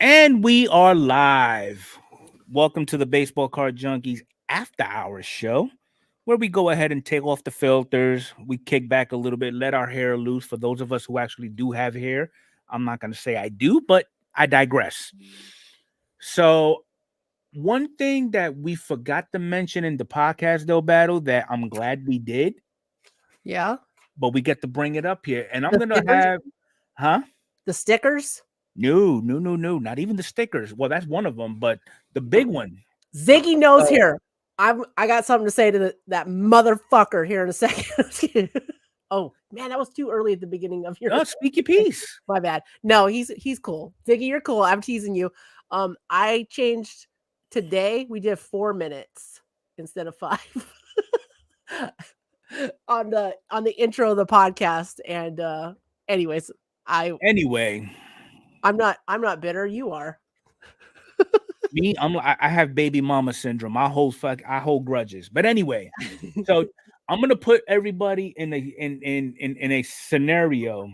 And we are live. Welcome to the Baseball Card Junkies After Hours show, where we go ahead and take off the filters. We kick back a little bit, let our hair loose. For those of us who actually do have hair, I'm not going to say I do, but I digress. So, one thing that we forgot to mention in the podcast, though, Battle, that I'm glad we did, Yeah. but we get to bring it up here. And I'm The going to stickers? have, huh? The stickers? No, not even the stickers. Well, that's one of them, but the big one. Ziggy knows here. I got something to say to that motherfucker here in a second. Oh man, that was too early at the beginning of your. No, speak your piece. My bad. No, he's cool. Ziggy, you're cool. I'm teasing you. I changed today. We did 4 minutes instead of 5 on the intro of the podcast. And anyways, Anyway, I'm not bitter. You are. me, I have baby mama syndrome. I hold grudges. But anyway, so I'm gonna put everybody in a scenario,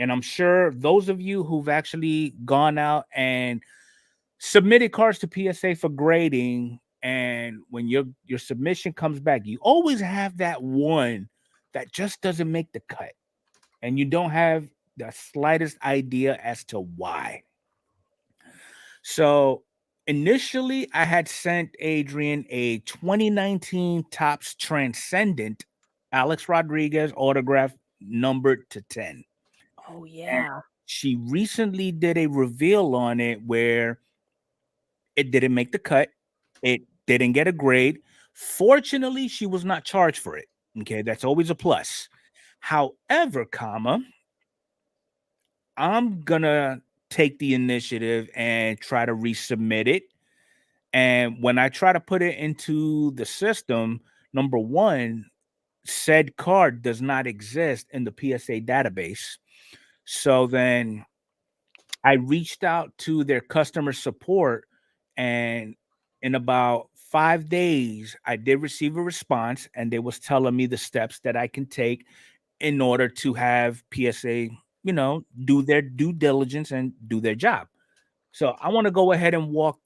and I'm sure those of you who've actually gone out and submitted cards to PSA for grading, and when your submission comes back, you always have that one that just doesn't make the cut, and you don't have the slightest idea as to why. So initially, I had sent Adrian a 2019 Topps Transcendent Alex Rodriguez autograph numbered to 10. Oh And yeah. she recently did a reveal on it where it didn't make the cut. It didn't get a grade. Fortunately, she was not charged for it. Okay, that's always a plus. However, I'm gonna take the initiative and try to resubmit it. And when I try to put it into the system, number one, said card does not exist in the PSA database. So then I reached out to their customer support, and in about 5 days, I did receive a response, and they was telling me the steps that I can take in order to have PSA, do their due diligence and do their job. So I want to go ahead and walk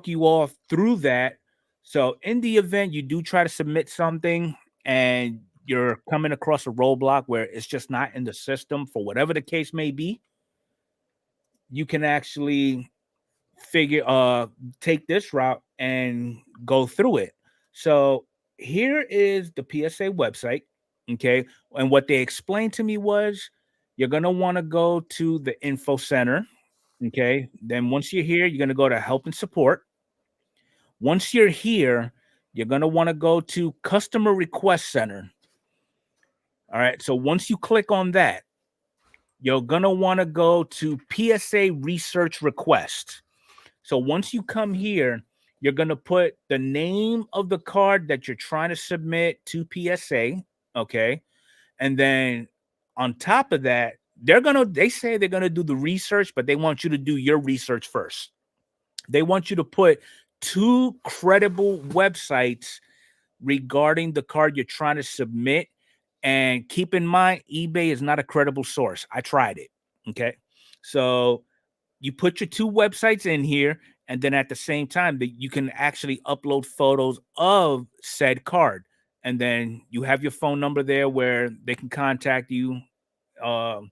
you all through that. So in the event you do try to submit something and you're coming across a roadblock where it's just not in the system for whatever the case may be, you can actually take this route and go through it. So here is the PSA website. Okay. And what they explained to me was you're going to want to go to the info center. Okay. Then once you're here, you're going to go to help and support. Once you're here, you're going to want to go to customer request center. All right. So once you click on that, you're going to want to go to PSA research request. So once you come here, you're going to put the name of the card that you're trying to submit to PSA. Okay. And then on top of that, they say they're going to do the research, but they want you to do your research first. They want you to put 2 credible websites regarding the card you're trying to submit. And keep in mind, eBay is not a credible source. I tried it. Okay. So you put your 2 websites in here, and then at the same time that you can actually upload photos of said card. And then you have your phone number there where they can contact you, or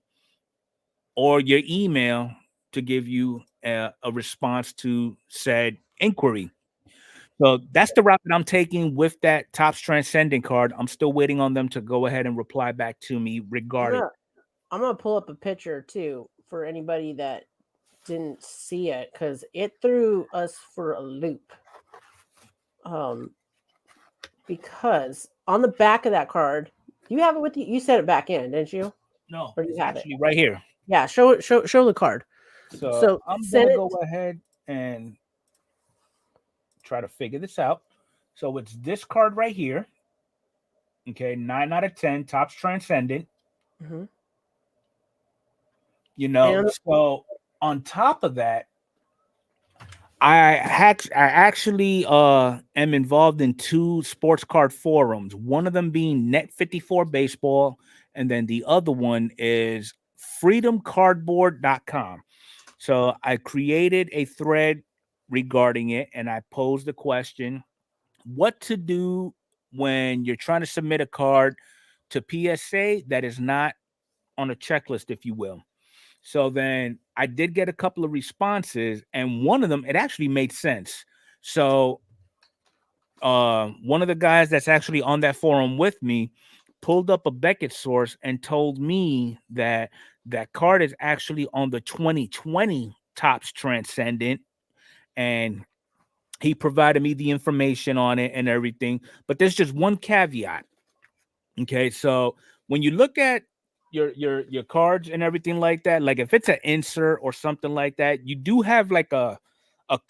your email to give you a response to said inquiry. So that's the route that I'm taking with that Topps Transcendent card. I'm still waiting on them to go ahead and reply back to me regarding. I'm gonna pull up a picture too for anybody that didn't see it because it threw us for a loop. Because on the back of that card, you have it with you. You set it back in, didn't you? No, or do you have it right here? Yeah, show the card. So I'm gonna go ahead and try to figure this out. So it's this card right here. Okay, 9 out of 10, Topps Transcendent. Mm-hmm. So on top of that, I actually am involved in 2 sports card forums. One of them being Net54 Baseball, and then the other one is freedomcardboard.com. So I created a thread regarding it, and I posed the question: what to do when you're trying to submit a card to PSA that is not on a checklist, if you will. So then I did get a couple of responses, and one of them, it actually made sense. So one of the guys that's actually on that forum with me pulled up a Beckett source and told me that that card is actually on the 2020 Topps Transcendent, and he provided me the information on it and everything. But there's just one caveat. Okay, so when you look at your cards and everything like that, like if it's an insert or something like that, you do have like a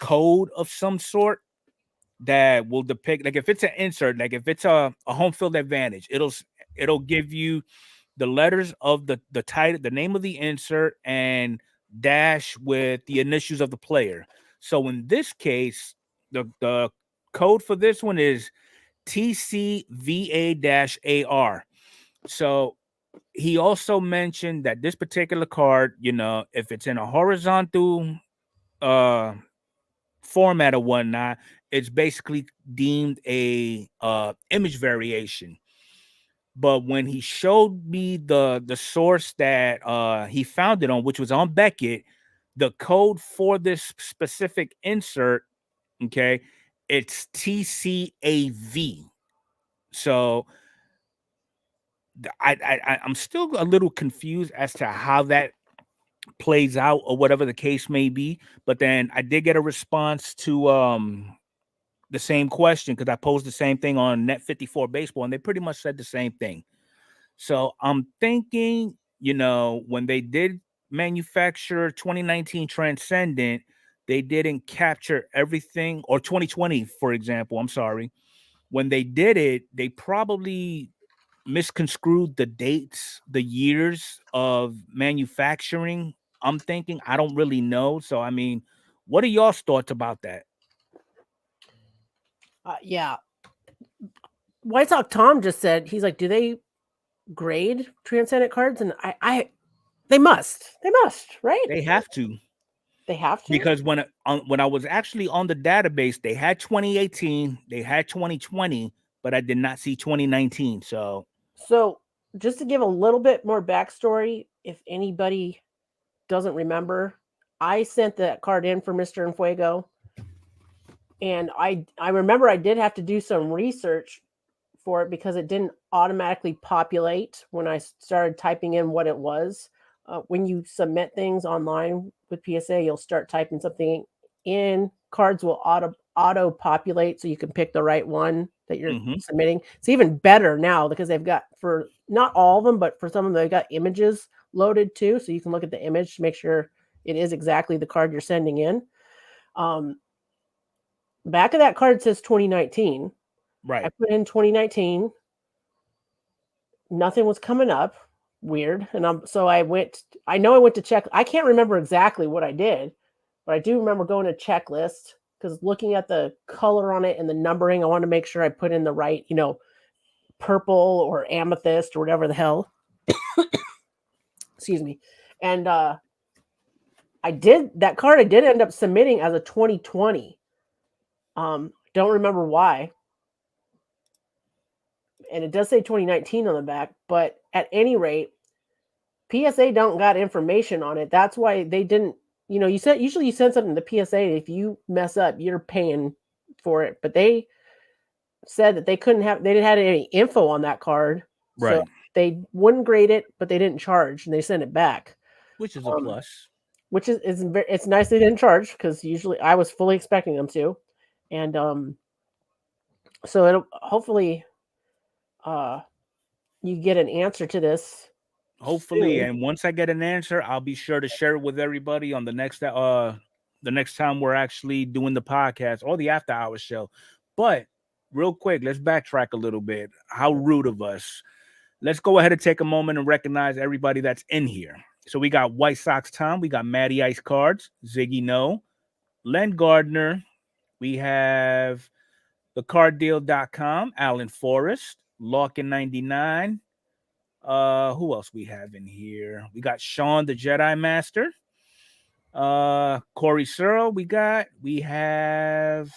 code of some sort that will depict, like if it's an insert, like if it's a home field advantage, it'll give you the letters of the title, the name of the insert, and dash with the initials of the player. So in this case, the code for this one is TCVA-AR. So he also mentioned that this particular card, if it's in a horizontal uh format or whatnot, it's basically deemed a image variation. But when he showed me the source that he found it on, which was on Beckett, the code for this specific insert, okay, it's TCAV. So I'm still a little confused as to how that plays out or whatever the case may be. But then I did get a response to the same question, because I posed the same thing on Net 54 Baseball, and they pretty much said the same thing. So I'm thinking, when they did manufacture 2019 Transcendent, they didn't capture everything, or 2020, for example. I'm sorry. When they did it, they probably misconstrued the dates, the years of manufacturing. I'm thinking, I don't really know. So, I mean, what are y'all's thoughts about that? Yeah. White Sox Tom just said, he's like, do they grade Transcendent cards? And they must, right? They have to. They have to, Because when I was actually on the database, they had 2018, they had 2020, but I did not see 2019. So just to give a little bit more backstory, if anybody doesn't remember, I sent that card in for Mr. Enfuego, and I remember I did have to do some research for it because it didn't automatically populate when I started typing in what it was. When you submit things online with PSA, you'll start typing something in. Cards will auto populate, so you can pick the right one that you're submitting. It's even better now because they've got, for not all of them, but for some of them, they've got images loaded too, so you can look at the image to make sure it is exactly the card you're sending in. Back of that card says 2019. right. I put in 2019. Nothing was coming up. Weird. And so I went to check. I can't remember exactly what I did, but I do remember going to checklist, because looking at the color on it and the numbering, I want to make sure I put in the right, purple or amethyst or whatever the hell. Excuse me. And I did end up submitting as a 2020. Don't remember why. And it does say 2019 on the back, but at any rate, PSA don't got information on it. That's why they didn't, usually you send something to PSA. If you mess up, you're paying for it. But they said that they didn't have any info on that card. Right. So they wouldn't grade it, but they didn't charge, and they sent it back. Which is a plus. Which is it's nice they didn't charge, because usually I was fully expecting them to. And so it'll hopefully you get an answer to this. Hopefully, soon. and once I get an answer, I'll be sure to share it with everybody on the next time we're actually doing the podcast or the after hours show. But real quick, let's backtrack a little bit. How rude of us. Let's go ahead and take a moment and recognize everybody that's in here. So we got White Sox Tom, we got Matty Ice Cards, Ziggy No, Len Gardner, we have thecarddeal.com, Alan Forrest, Larkin 99. Who else we have in here? We got Sean the Jedi Master. Corey Searle, we have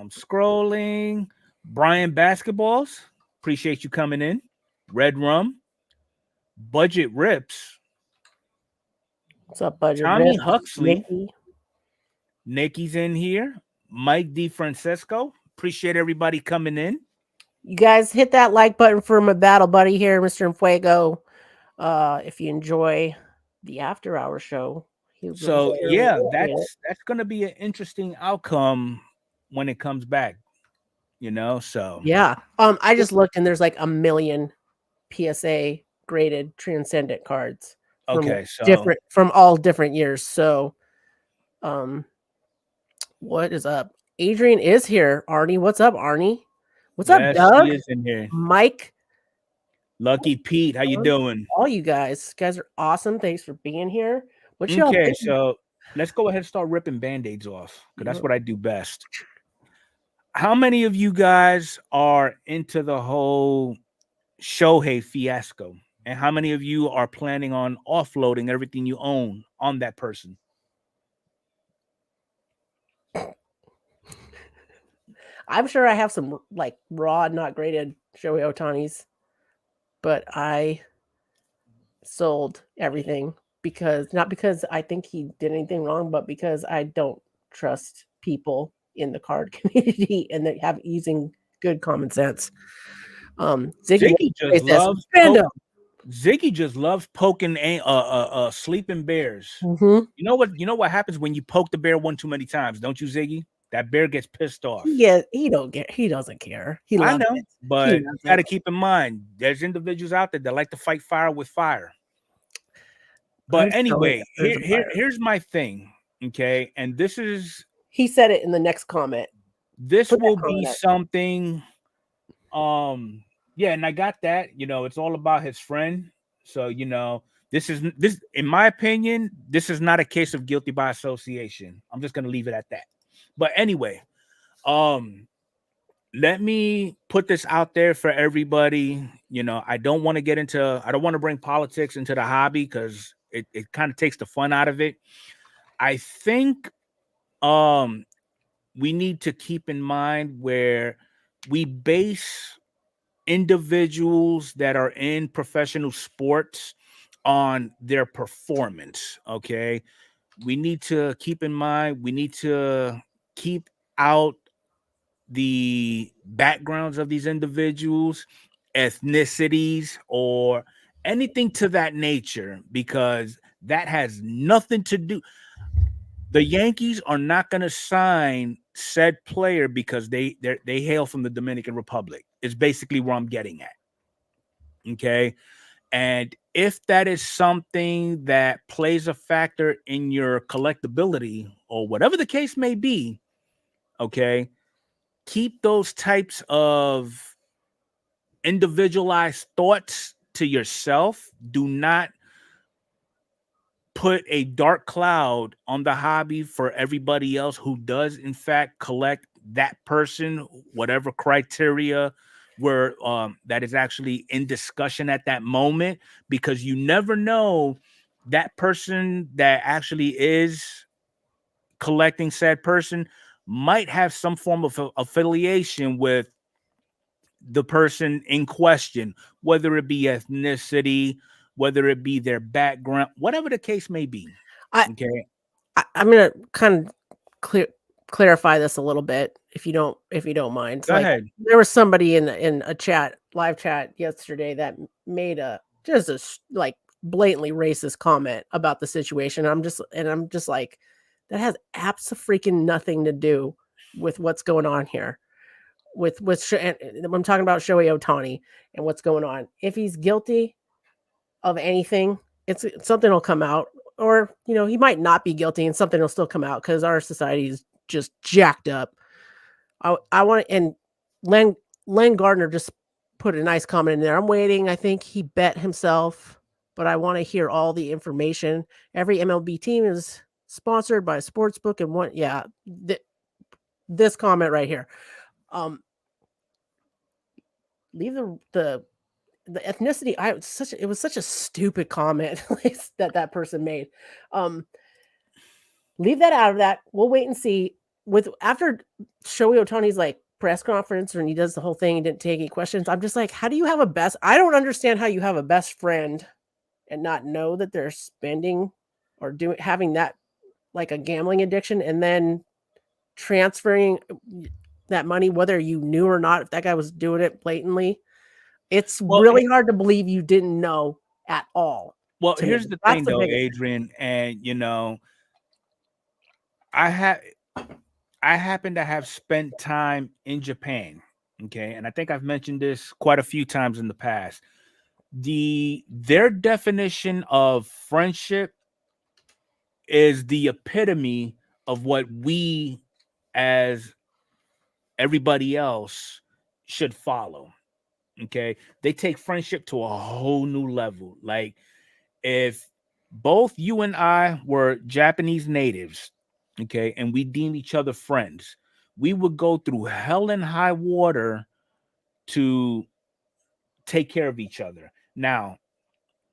scrolling. Brian Basketballs. Appreciate you coming in. Red Rum. Budget Rips. What's up, Budget Tommy Rip? Huxley. Nikki. Nikki's in here. Mike DeFrancesco. Appreciate everybody coming in. You guys hit that like button for my battle buddy here, Mr. Fuego. If you enjoy the after hour show. So yeah, that's gonna be an interesting outcome when it comes back. So yeah. I just looked and there's like a million PSA graded transcendent cards from all different years. So what is up? Adrian is here. Arnie, what's up, Arnie? What's up, Doug? He is in here. Mike. Lucky Pete, how you doing? All you guys are awesome. Thanks for being here. Okay, so let's go ahead and start ripping band-aids off, because that's what I do best. How many of you guys are into the whole Shohei fiasco? And how many of you are planning on offloading everything you own on that person? I'm sure I have some like raw, not graded Shohei Ohtanis, but I sold everything not because I think he did anything wrong, but because I don't trust people in the card community and that have using good common sense. Ziggy just loves poking sleeping bears. Mm-hmm. You know what happens when you poke the bear one too many times, don't you, Ziggy? That bear gets pissed off. Yeah, he doesn't care. I know, but you got to keep in mind there's individuals out there that like to fight fire with fire. But anyway, here's my thing, okay? And this is... He said it in the next comment. This will be something... yeah, and I got that. It's all about his friend. So, this in my opinion, this is not a case of guilty by association. I'm just going to leave it at that. But anyway, let me put this out there for everybody. I don't want to bring politics into the hobby because it kind of takes the fun out of it. I think we need to keep in mind where we base individuals that are in professional sports on their performance. Okay. We need to keep in mind, we need to keep out the backgrounds of these individuals, ethnicities, or anything to that nature, because that has nothing to do. The Yankees are not going to sign said player because they hail from the Dominican Republic. Is basically where I'm getting at. Okay. And if that is something that plays a factor in your collectability or whatever the case may be, okay, keep those types of individualized thoughts to yourself. Do not put a dark cloud on the hobby for everybody else who does in fact collect that person, whatever criteria were that is actually in discussion at that moment, because you never know, that person that actually is collecting said person might have some form of affiliation with the person in question, whether it be ethnicity, whether it be their background, whatever the case may be. I'm gonna kind of clarify this a little bit, if you don't mind. Go ahead. There was somebody in a live chat yesterday that made a blatantly racist comment about the situation. I'm just like, that has absolutely nothing to do with what's going on here. I'm talking about Shohei Ohtani and what's going on. If he's guilty of anything, it's something will come out, or he might not be guilty and something will still come out, because our society is just jacked up. I want to, and Len Gardner just put a nice comment in there. I'm waiting. I think he bet himself, but I want to hear all the information. Every MLB team is sponsored by a sports book, and this comment right here. Leave the the ethnicity, it was such a stupid comment that person made. Leave that out of that. We'll wait and see. After Shohei Ohtani's like press conference when he does the whole thing, he didn't take any questions. I'm just like, how do you have I don't understand how you have a best friend and not know that they're spending or having that like a gambling addiction, and then transferring that money, whether you knew or not, if that guy was doing it blatantly. It's really hard to believe you didn't know at all. Well, here's the thing though, Adrian, and I happen to have spent time in Japan, okay, and I think I've mentioned this quite a few times in the past. Their definition of friendship is the epitome of what we as everybody else should follow. Okay, they take friendship to a whole new level. Like, if both you and I were Japanese natives, okay, and we deem each other friends, we would go through hell and high water to take care of each other. Now,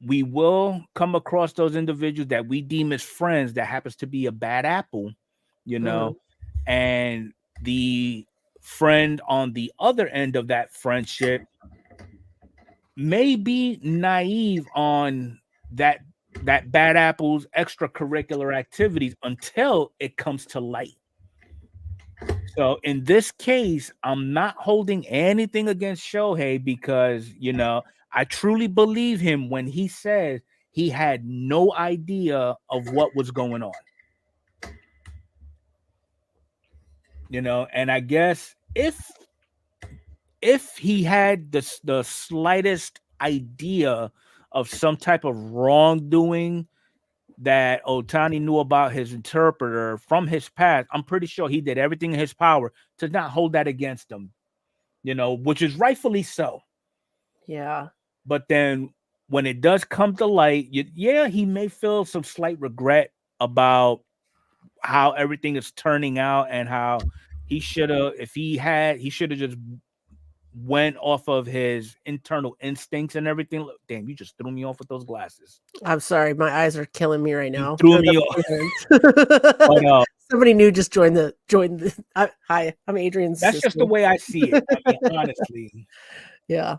we will come across those individuals that we deem as friends that happens to be a bad apple, and the friend on the other end of that friendship may be naive on that bad apple's extracurricular activities until it comes to light. So in this case, I'm not holding anything against Shohei because, I truly believe him when he says he had no idea of what was going on. And I guess if he had the slightest idea of some type of wrongdoing that Ohtani knew about his interpreter from his past, I'm pretty sure he did everything in his power to not hold that against him, which is rightfully so. Yeah. But then when it does come to light, he may feel some slight regret about how everything is turning out and how he should have just went off of his internal instincts and everything. Damn, you just threw me off with those glasses. I'm sorry, my eyes are killing me right now. You threw me off. Somebody new just joined the hi, I'm Adrian's That's sister. just the way I see it. I mean, honestly. Yeah.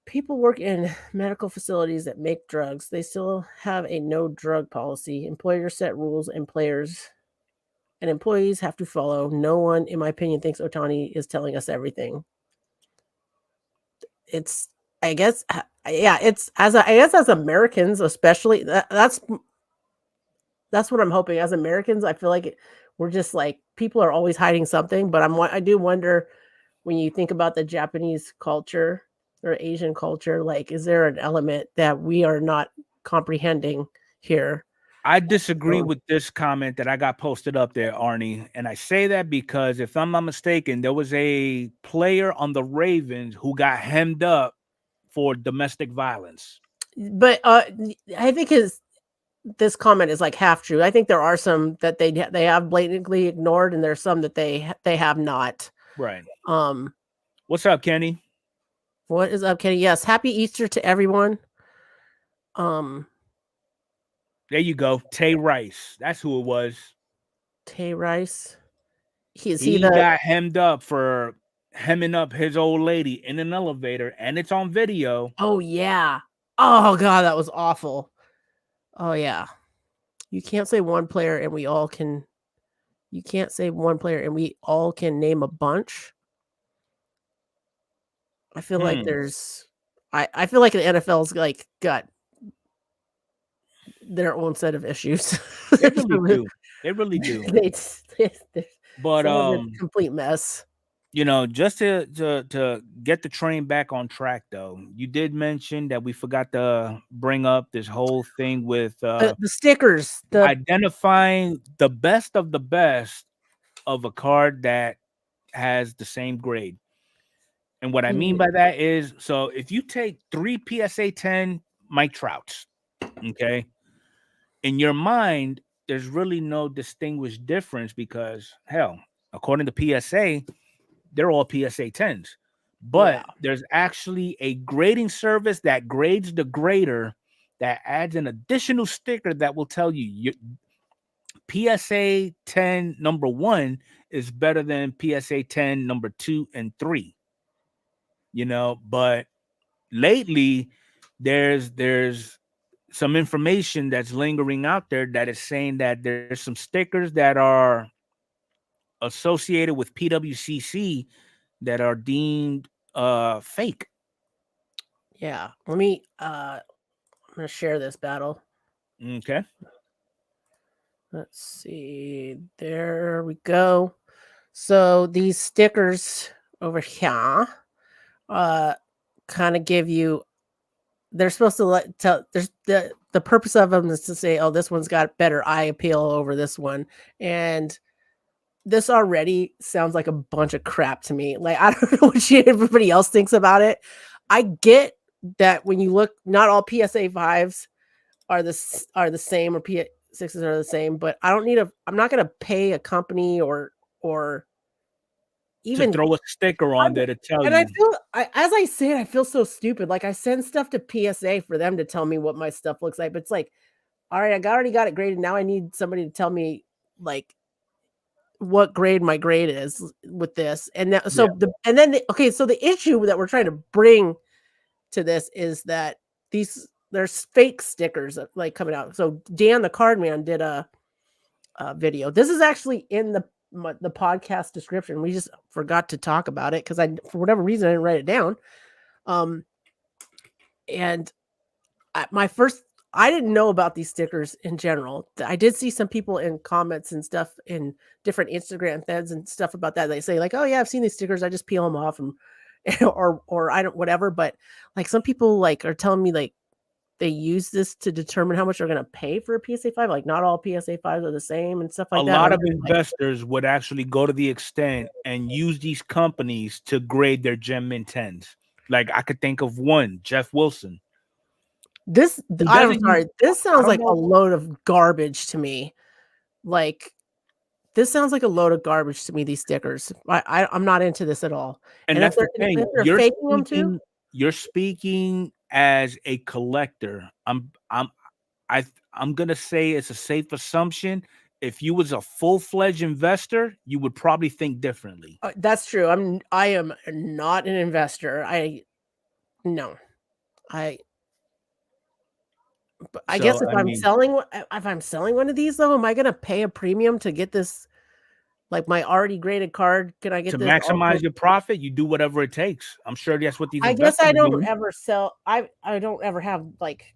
People work in medical facilities that make drugs. They still have a no drug policy. Employers set rules and employees have to follow. No one, in my opinion, thinks Ohtani is telling us everything. It's, I guess, as Americans, especially, that's what I'm hoping. As Americans, I feel like we're just like, people are always hiding something, but I do wonder when you think about the Japanese culture or Asian culture, like, is there an element that we are not comprehending here? I disagree with this comment that I got posted up there, Arnie. And I say that because if I'm not mistaken, there was a player on the Ravens who got hemmed up for domestic violence. But I think this comment is like half true. I think there are some that they have blatantly ignored, and there's some that they have not. Right. What's up, Kenny? What is up, Kenny? Yes, happy Easter to everyone. There you go. Tay Rice. That's who it was. Tay Rice. He got hemmed up for hemming up his old lady in an elevator, and it's on video. Oh, yeah. Oh, God, that was awful. Oh, yeah. You can't say one player and we all can. You can't say one player and we all can name a bunch. I feel like there's. I feel like the NFL's like got their own set of issues. They really do. They really do. But complete mess. Just to get the train back on track, though, you did mention that we forgot to bring up this whole thing with the stickers, identifying the best of the best of a card that has the same grade. And what I mean by that is, so if you take 3 PSA 10 Mike Trouts, okay, in your mind, there's really no distinguished difference because, hell, according to PSA, they're all PSA 10s. But Yeah. there's actually a grading service that grades the grader that adds an additional sticker that will tell you PSA 10 number 1 is better than PSA 10 number 2 and 3. But lately there's some information that's lingering out there that is saying that there's some stickers that are associated with PWCC that are deemed fake. Yeah. Let me I'm gonna share this battle. Okay. Let's see. There we go. So these stickers over here kind of give you, they're supposed to tell, there's the purpose of them is to say, oh, this one's got better eye appeal over this one. And this already sounds like a bunch of crap to me. Like, I don't know what everybody else thinks about it. I get that when you look, not all PSA 5s are the same, or P6s are the same, but I'm not going to pay a company or To even, throw a sticker on there to tell and I you. feel, as I say it, I feel so stupid. Like, I send stuff to PSA for them to tell me what my stuff looks like, but it's like, all right, already got it graded. Now I need somebody to tell me like what grade my grade is with this. And that, so so the issue that we're trying to bring to this is that there's fake stickers like coming out. So Dan the Card Man did a video. This is actually in the podcast description. We just forgot to talk about it because for whatever reason I didn't write it down. And I didn't know about these stickers in general. I did see some people in comments and stuff in different Instagram threads and stuff about that. They say like, "Oh yeah, I've seen these stickers. I just peel them off and or I don't whatever." But like some people like are telling me like they use this to determine how much they're going to pay for a PSA 5. Like not all PSA 5s are the same and stuff like A that. lot of investors would actually go to the extent and use these companies to grade their Gem Mint 10s. Like I could think of one, Jeff Wilson. I'm sorry. This sounds like a know. load of garbage to me. Like this sounds like a load of garbage to me. These stickers, I'm not into this at all. And that's the thing. If they're faking them too, you're speaking as a collector. I'm gonna say it's a safe assumption. If you was a full-fledged investor, you would probably think differently. That's true. I am not an investor. I guess if I'm selling one of these though, am I going to pay a premium to get this, like my already graded card? Can I get to this maximize your profit? You do whatever it takes. I'm sure that's what these. I guess investors I don't do. ever sell. I don't ever have like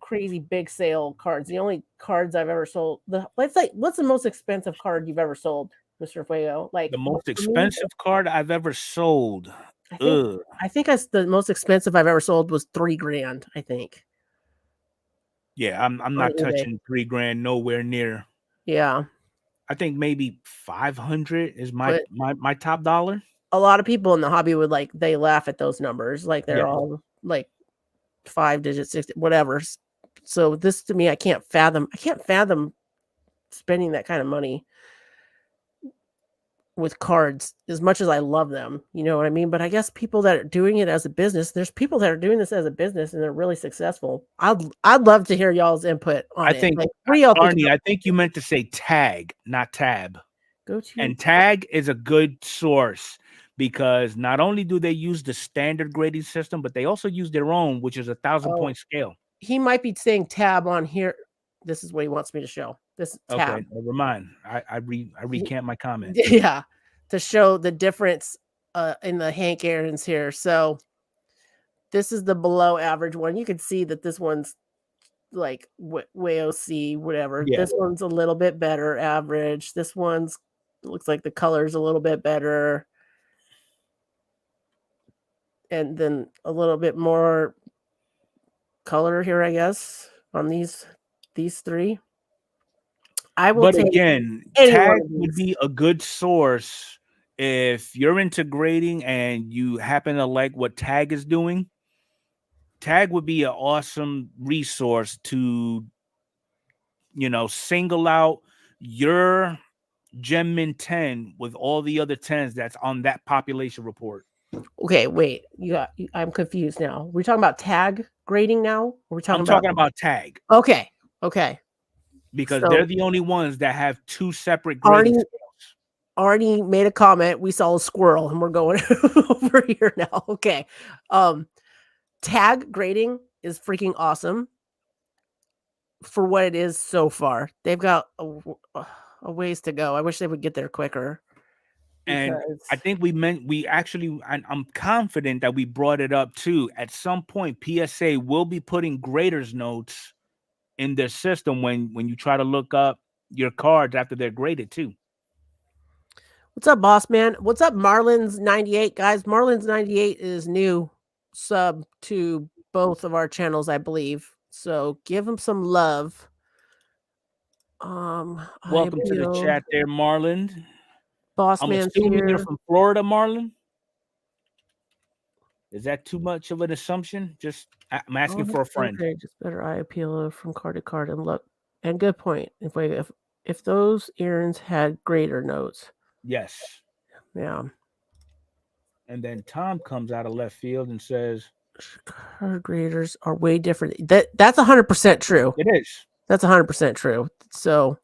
crazy big sale cards. The only cards I've ever sold. What's the most expensive card you've ever sold, Mr. Fuego? Like The most expensive card I've ever sold. I think the most expensive I've ever sold was $3,000. I think. Yeah, I'm not touching $3,000 nowhere near. Yeah, I think maybe 500 is my top dollar. A lot of people in the hobby would they laugh at those numbers, like they're all like 5 digits, 6, whatever. So this to me, I can't fathom spending that kind of money with cards as much as I love them. You know what I mean? But I guess people that are doing it as a business, there's people that are doing this as a business and they're really successful. I'd love to hear y'all's input on it. Think, Arnie, I think you meant to say tag, not tab. And tag is a good source because not only do they use the standard grading system, but they also use their own, which is 1,000-point scale. He might be saying tab on here. This is what he wants me to show. This tab. Okay, never mind. I recant my comment. Yeah, to show the difference in the Hank Aaron's here. So this is the below average one. You can see that this one's like way OC, whatever. Yeah. This one's a little bit better average. This one's looks like the color's a little bit better. And then a little bit more color here, I guess, on these three. But again, tag would be a good source if you're into grading and you happen to like what tag is doing. Tag would be an awesome resource to, single out your Gem Mint 10 with all the other 10s that's on that population report. Okay, wait. I'm confused now. We're talking about tag grading now? Or we're talking I'm about talking about tag Okay. Okay. because they're So the only ones that have two separate grading Arnie scales. Arnie made a comment. We saw a squirrel and we're going over here now. Okay. Tag grading is freaking awesome for what it is so far. They've got a ways to go. I wish they would get there quicker And because I think I'm confident that we brought it up too. At some point, PSA will be putting graders notes in their system when you try to look up your cards after they're graded too. What's up, boss man? What's up, Marlins98, guys? Marlins98 is new sub to both of our channels, I believe. So give him some love. I Welcome to the appeal. chat there, Marlon. Boss I'm man's assuming you're here. from Florida, Marlon. Is that too much of an assumption? I'm asking for a friend. Okay, just better eye appeal from card to card and look. And good point. If those errands had greater notes, Yes. yeah. And then Tom comes out of left field and says, Card graders are way different. That's 100% true. it is. That's 100% true. So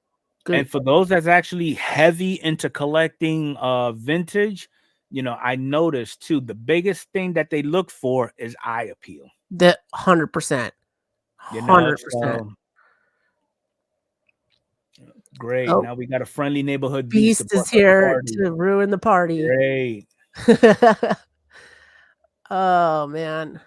good. And for those that's actually heavy into collecting vintage, I noticed too, the biggest thing that they look for is eye appeal. That 100%. You know, 100%. so great. Oh, Now we got a friendly neighborhood beast Beast is here to ruin the party. Great. Oh man.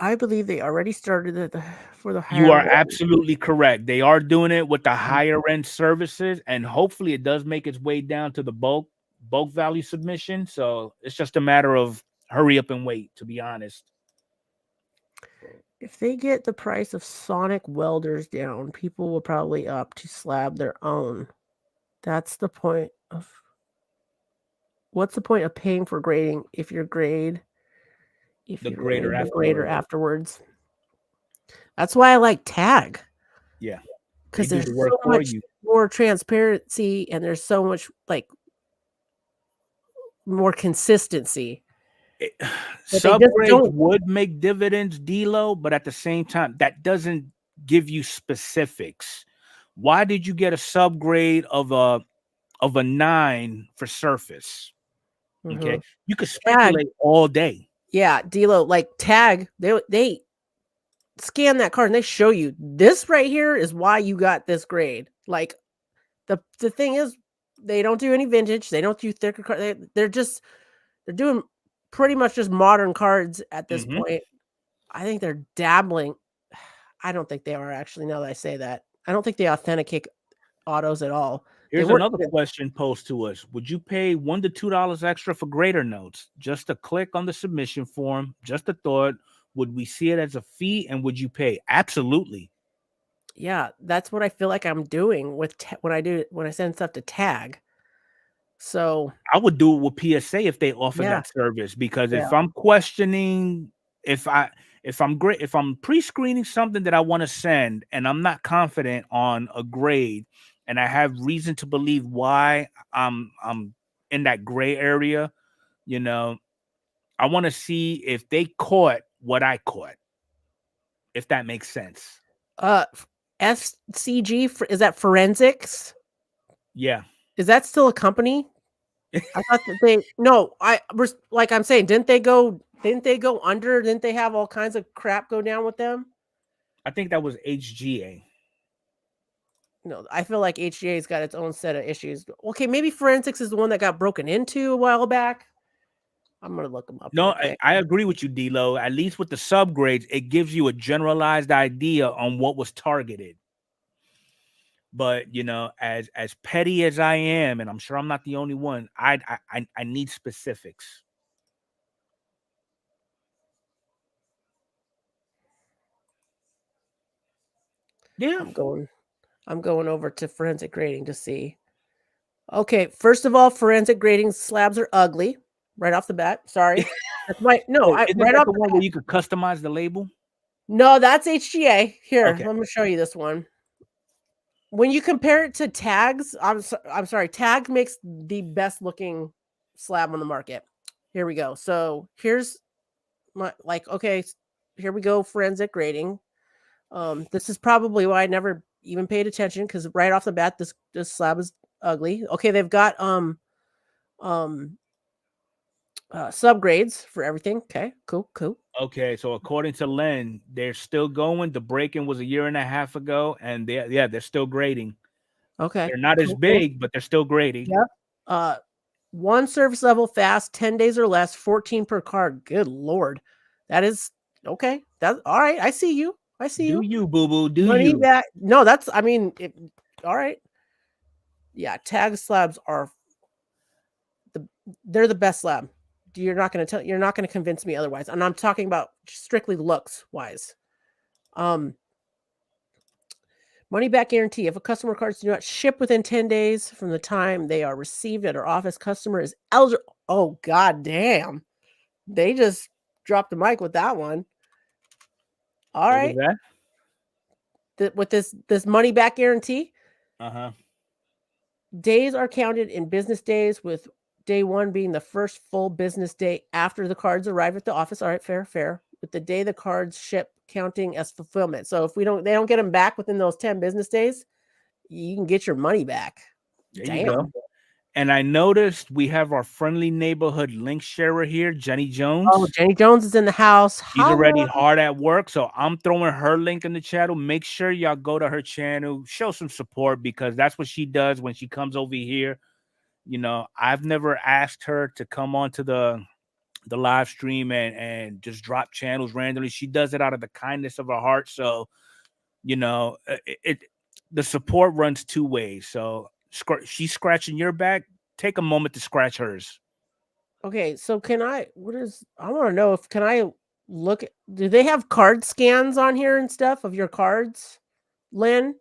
I believe they already started it for the higher You are end. absolutely correct. They are doing it with the higher end services, and hopefully it does make its way down to the bulk value submission. So it's just a matter of hurry up and wait, to be honest. If they get the price of Sonic welders down, people will probably opt to slab their own. That's the point of what's the point of paying for grading if you're grader afterwards. That's why I like tag. Yeah. Because there's so much more transparency and there's so much more consistency. Subgrades would make dividends, D-Lo, but at the same time, that doesn't give you specifics. Why did you get a subgrade of a 9 for surface? Okay, you could speculate all day. Yeah, D-Lo, like tag, they scan that card and they show you this right here is why you got this grade. Like the thing is, they don't do any vintage. They don't do thicker cards. They're doing pretty much just modern cards at this point. I think they're dabbling. I don't think they are actually. Now that I say that, I don't think they authenticate autos at all. Here's another question posed to us. Would you pay $1 to $2 extra for grader notes? Just a click on the submission form. Just a thought. Would we see it as a fee, and would you pay? Absolutely. Yeah, that's what I feel like I'm doing with when I send stuff to tag. So I would do it with PSA if they offer that service, because if I'm questioning, if I'm pre-screening something that I want to send and I'm not confident on a grade and I have reason to believe why I'm in that gray area, I want to see if they caught what I caught, if that makes sense. FCG, is that Forensics? Yeah. Is that still a company? I thought that like I'm saying, didn't they go under? Didn't they have all kinds of crap go down with them? I think that was HGA. No, I feel like HGA's got its own set of issues. Okay, maybe Forensics is the one that got broken into a while back. I'm gonna look them up. No, I agree with you, D-Lo. At least with the subgrades, it gives you a generalized idea on what was targeted. But as petty as I am, and I'm sure I'm not the only one, I need specifics. Yeah, I'm going over to forensic grading to see. Okay, first of all, forensic grading slabs are ugly right off the bat. Sorry, that's my no. Isn't right that off the one where you could customize the label? No, that's HGA. Here, I'm going to show you this one. When you compare it to tags, I'm sorry, tag makes the best looking slab on the market. Here we go. So here's my okay, here we go. Forensic grading. This is probably why I never even paid attention because right off the bat, this slab is ugly. Okay, they've got subgrades for everything. Okay, cool. Okay, so according to Len, they're still going. The break-in was a year and a half ago, and they're still grading. Okay, They're not as cool. big, but they're still grading. Yep. One service level fast, 10 days or less, 14 per card. Good Lord. That is okay. That's all right. I see you. Do you, boo boo? Do Money you? back. No, that's, I mean, all right. Yeah, tag slabs are they're the best slab. You're not going to convince me otherwise. And I'm talking about strictly looks wise. Money back guarantee. If a customer cards do not ship within 10 days from the time they are received at our office, customer is eligible. Oh, god damn. They just dropped the mic with that one. All What right. was that? With this money back guarantee, that? days are counted in business days, with day one being the first full business day after the cards arrive at the office. All right, fair. With the day the cards ship counting as fulfillment. So if they don't get them back within those 10 business days, you can get your money back. There Damn. you go. And I noticed we have our friendly neighborhood link sharer here, Jenny Jones. Oh, Jenny Jones is in the house. She's already hard at work, so I'm throwing her link in the channel. Make sure y'all go to her channel, show some support, because that's what she does when she comes over here. You know, I've never asked her to come onto the live stream and just drop channels randomly. She does it out of the kindness of her heart. So, you know, the support runs two ways. So she's scratching your back. Take a moment to scratch hers. Okay, so I want to know can I look at, do they have card scans on here and stuff of your cards, Lynn?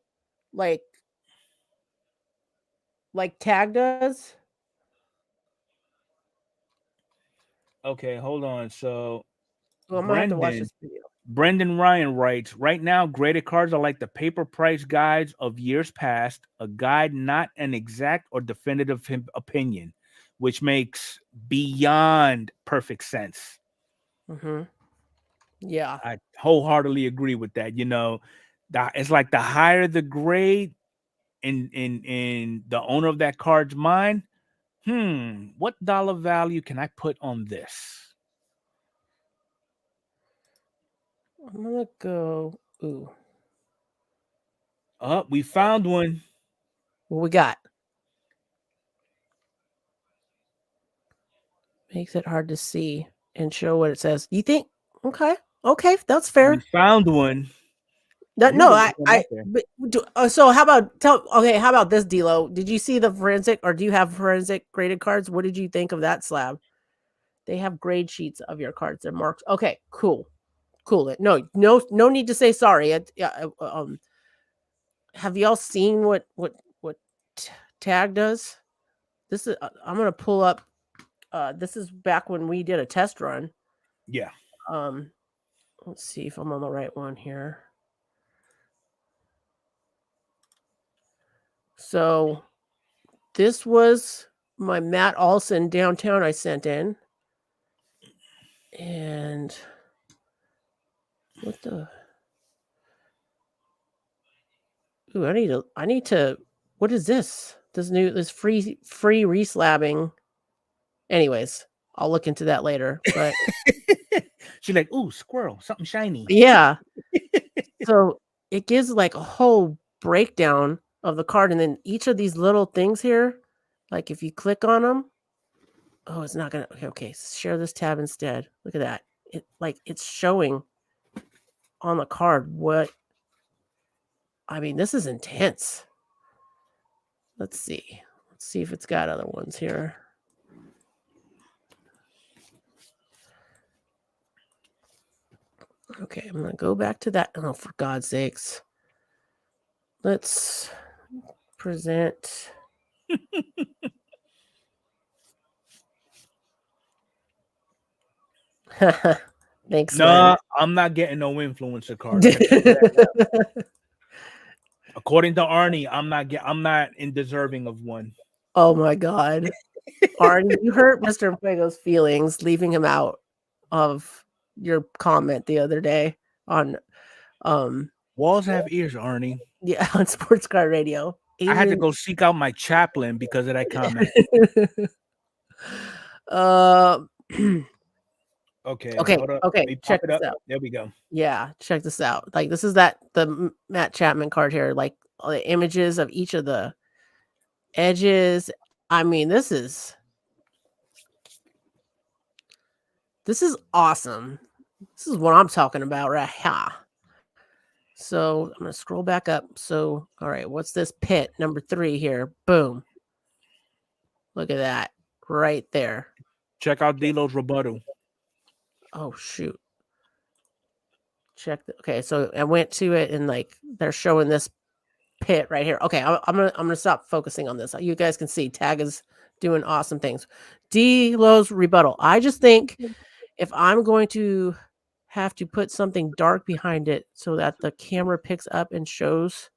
Like Tag does? Okay, hold on. So Well, I'm gonna have to watch this video. Brendan Ryan writes, right now, graded cards are like the paper price guides of years past, a guide, not an exact or definitive opinion, which makes beyond perfect sense. Mm-hmm. Yeah. I wholeheartedly agree with that. You know, it's like the higher the grade in the owner of that card's mind, what dollar value can I put on this? I'm gonna go. Ooh. We found one. What we got? Makes it hard to see and show what it says. You think? Okay, that's fair. We found one. So how about this, D-Lo? Did you see the forensic, or do you have forensic graded cards? What did you think of that slab? They have grade sheets of your cards and marks. Okay, cool. No need to say sorry. Have y'all seen what Tag does? This is I'm gonna pull up. This is back when we did a test run. Yeah. Let's see if I'm on the right one here. So this was my Matt Olson downtown I sent in. And what the? Ooh, I need to, what is this? This free reslabbing. Anyways, I'll look into that later. But she's like, ooh, squirrel, something shiny. Yeah. So it gives like a whole breakdown of the card, and then each of these little things here, like if you click on them, oh, it's not gonna. Okay, share this tab instead. Look at that. It's showing on the card what. I mean, this is intense. Let's see if it's got other ones here. Okay, I'm gonna go back to that. Oh, for God's sakes. Let's present. Thanks. No, I'm not getting no influencer card. According to Arnie, I'm not deserving of one. Oh my God. Arnie, you hurt Mr. Fuego's feelings leaving him out of your comment the other day on Walls have ears, Arnie. on Sports Car Radio. I had to Alien. go seek out my chaplain because of that comment. uh, Okay, okay, hold up. okay. Let me pop Check it this up. out. There we go. Yeah, check this out. Like this is the Matt Chapman card here. Like all the images of each of the edges. I mean, this is awesome. This is what I'm talking about right here. So I'm going to scroll back up. So, all right, what's this pit number 3 here? Boom. Look at that right there. Check out Delo's rebuttal. Oh, shoot. Okay, so I went to it and like they're showing this pit right here. Okay, I'm gonna stop focusing on this. You guys can see Tag is doing awesome things. D-Lo's rebuttal. I just think if I'm going to have to put something dark behind it so that the camera picks up and shows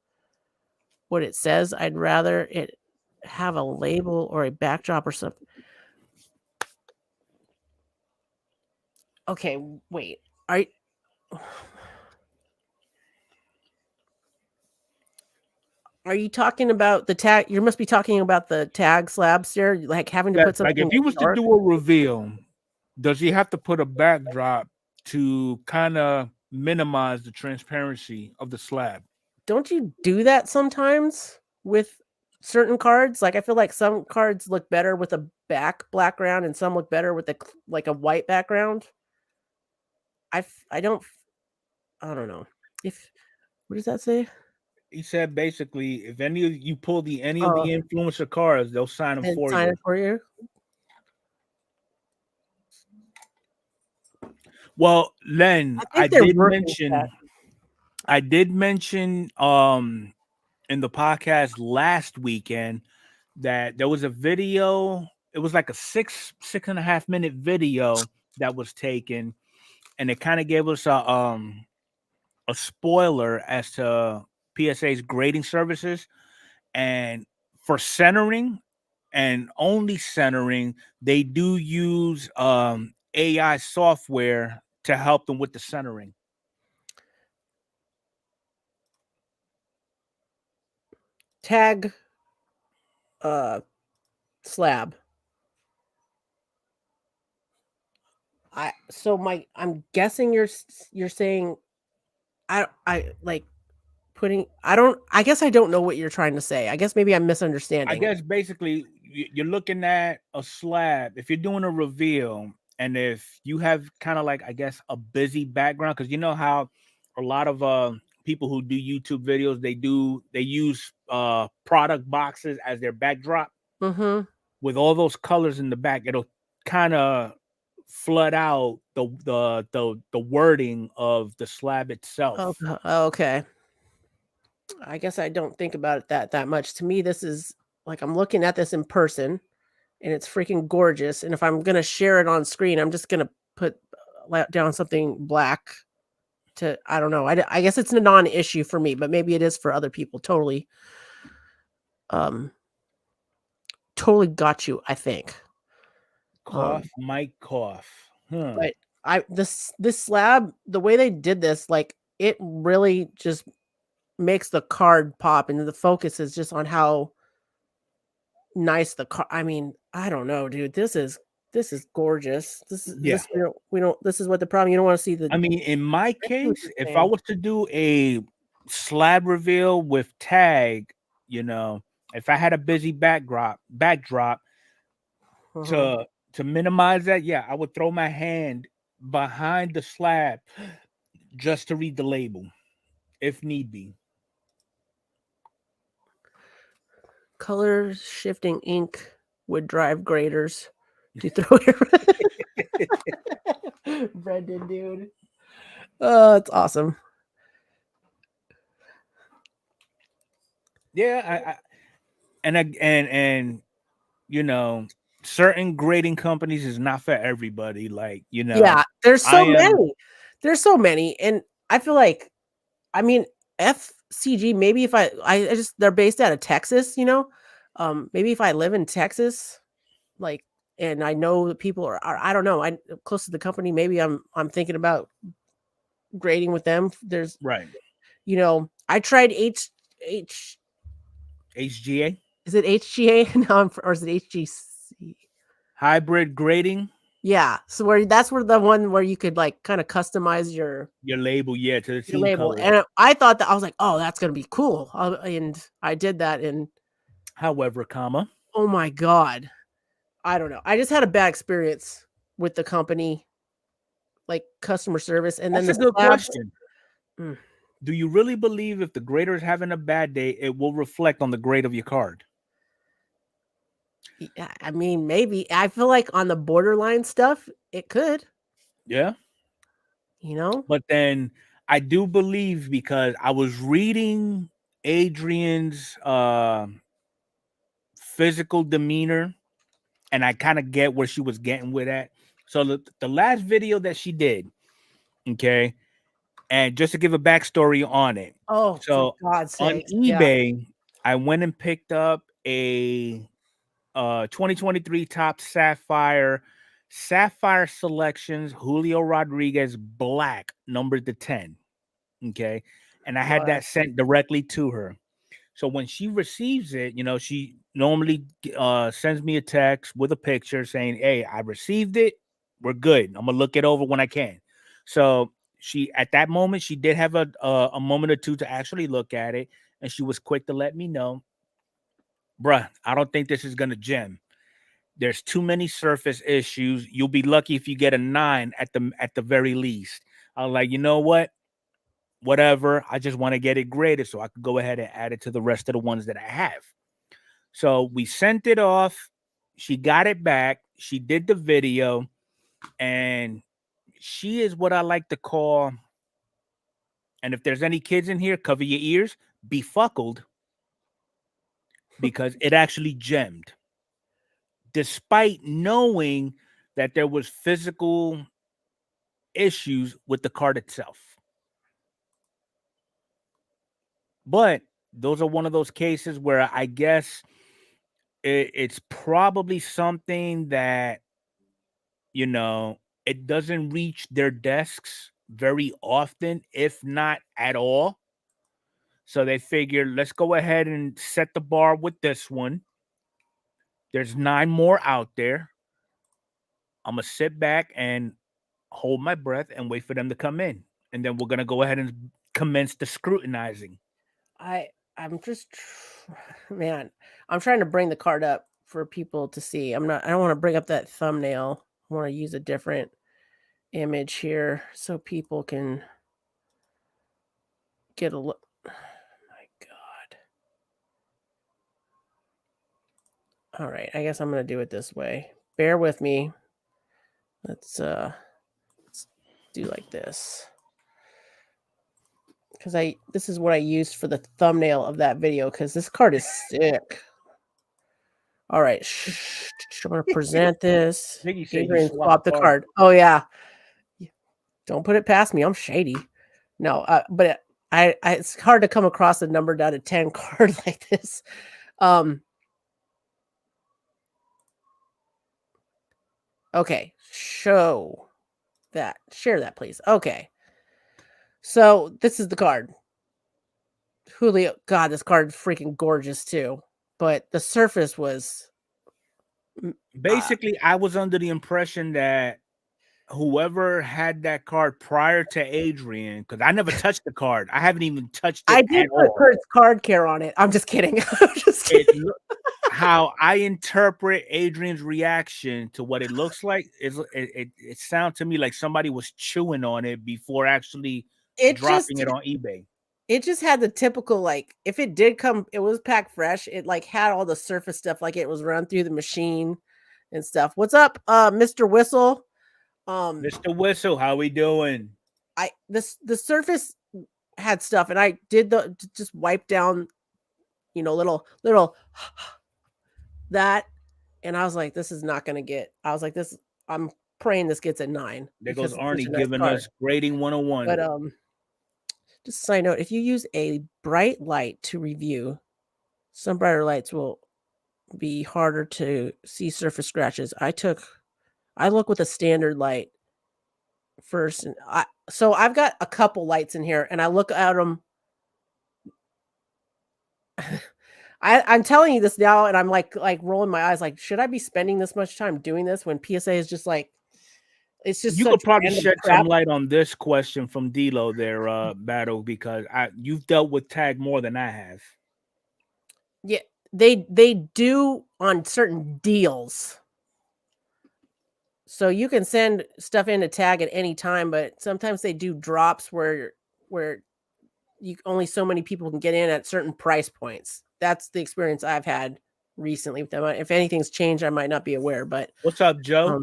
what it says, I'd rather it have a label or a backdrop or something. Okay, wait. Are you talking about the tag? You must be talking about the tag slabs there, like having to put Like something if he was dark? to do a reveal, does he have to put a backdrop to kind of minimize the transparency of the slab? Don't you do that sometimes with certain cards? Like I feel like some cards look better with a background and some look better with like a white background. I don't know. What does that say? He said basically, if any of you pull any of Oh, the influencer cards, they'll sign them and for sign you. it for you. Well, Len, I did mention in the podcast last weekend that there was a video. It was like a 6.5 minute video that was taken, and it kind of gave us a spoiler as to PSA's grading services. And for centering and only centering, they do use AI software to help them with the centering. Tag slab. I'm guessing you're saying I like putting I guess I don't know what you're trying to say. I guess maybe I'm misunderstanding. I guess basically you're looking at a slab. If you're doing a reveal, and if you have kind of like, I guess, a busy background, because you know how a lot of people who do YouTube videos, they use product boxes as their backdrop. Mm-hmm. With all those colors in the back, it'll kind of flood out the wording of the slab itself. Okay. I guess I don't think about it that much. To me, this is like I'm looking at this in person, and it's freaking gorgeous. And if I'm gonna share it on screen, I'm just gonna put down something black. I don't know. I guess it's a non-issue for me, but maybe it is for other people. Totally got you. I think. Cough, Mike, cough. But this slab, the way they did this, like it really just makes the card pop, and the focus is just on how nice the card. I mean, I don't know, dude. This is gorgeous. This is this is what the problem. You don't want to see the. I mean, in my case, if I was to do a slab reveal with tag, if I had a busy backdrop to minimize that, yeah, I would throw my hand behind the slab just to read the label, if need be. Color shifting ink would drive graders to throw it. Brendan, dude. Oh, it's awesome. Yeah, and certain grading companies is not for everybody. Like, yeah, there's so many. There's so many, and I feel like, I mean, FCG. Maybe if they're based out of Texas. Maybe if I live in Texas, like, and I know that people are I don't know, I'm close to the company. Maybe I'm thinking about grading with them. There's, Right. I tried HGA, is it HGA? No, or is it HGC? hybrid grading, Yeah. So that's where the one where you could like kind of customize your your label, yeah, to the team label. colors. And I thought that I was like, oh, that's gonna be cool. And I did that, and However, comma, oh my god, I don't know. I just had a bad experience with the company, like customer service, and then that's a the good slabs. question. Mm. Do you really believe if the grader is having a bad day, it will reflect on the grade of your card? Yeah, I mean, maybe. I feel like on the borderline stuff, it could, Yeah. you know? But then I do believe, because I was reading Adrian's physical demeanor, and I kind of get where she was getting with that. So the last video that she did, okay, and just to give a backstory on it. Oh, for So God's on sakes. Yeah. eBay, I went and picked up a 2023 Top Sapphire Selections Julio Rodriguez Black, numbered to 10. Okay. And I had that sent directly to her. So when she receives it, she normally sends me a text with a picture saying, "Hey, I received it. We're good. I'm gonna look it over when I can." So she, at that moment, she did have a moment or two to actually look at it, and she was quick to let me know, "Bruh, I don't think this is gonna gem. There's too many surface issues. You'll be lucky if you get a 9 at the very least." I was like, you know what? Whatever. I just want to get it graded so I could go ahead and add it to the rest of the ones that I have. So we sent it off. She got it back. She did the video, and she is what I like to call, and if there's any kids in here, cover your ears, befuckled, because it actually gemmed, despite knowing that there was physical issues with the card itself. But those are one of those cases where I guess it's probably something that, it doesn't reach their desks very often, if not at all. So they figured, let's go ahead and set the bar with this one. There's 9 more out there. I'm going to sit back and hold my breath and wait for them to come in. And then we're going to go ahead and commence the scrutinizing. I'm just, man, I'm trying to bring the card up for people to see. I don't want to bring up that thumbnail. I want to use a different image here so people can get a look. My God. All right. I guess I'm going to do it this way. Bear with me. Let's do like this. Because this is what I used for the thumbnail of that video, because this card is sick. All right. I'm going to present this. Adrian swapped the card. Oh, yeah. Don't put it past me. I'm shady. No, but it's hard to come across a numbered out of 10 card like this. Okay. Show that. Share that, please. Okay. So this is the card. Julio. God, this card is freaking gorgeous too. But the surface was... Basically, I was under the impression that whoever had that card prior to Adrian, because I never touched the card. I haven't even touched it. I did put Kurt's card care on it. I'm just kidding. I'm just kidding. How I interpret Adrian's reaction to what it looks like is it sounds to me like somebody was chewing on it before actually dropping it on eBay. It just had the typical, like, if it did come, it was packed fresh. It like had all the surface stuff, like it was run through the machine and stuff. What's up, Mr. Whistle? Mr. Whistle, how we doing? The surface had stuff, and I did just wipe down, little that, and I was like, this is not gonna get. I was like, this. I'm praying this gets a 9. There goes Arnie giving us grading 101. But just a side note, if you use a bright light to review, some brighter lights will be harder to see surface scratches. I look with a standard light first, and so I've got a couple lights in here, and I look at them. I'm telling you this now, and I'm like rolling my eyes, like, should I be spending this much time doing this when PSA is just like, it's just You such could probably random shed crap. some light on this question from D-Lo there, Battle, because you've dealt with tag more than I have. Yeah, they do on certain deals. So you can send stuff into tag at any time, but sometimes they do drops where you only so many people can get in at certain price points. That's the experience I've had recently with them. If anything's changed, I might not be aware, but what's up, Joe?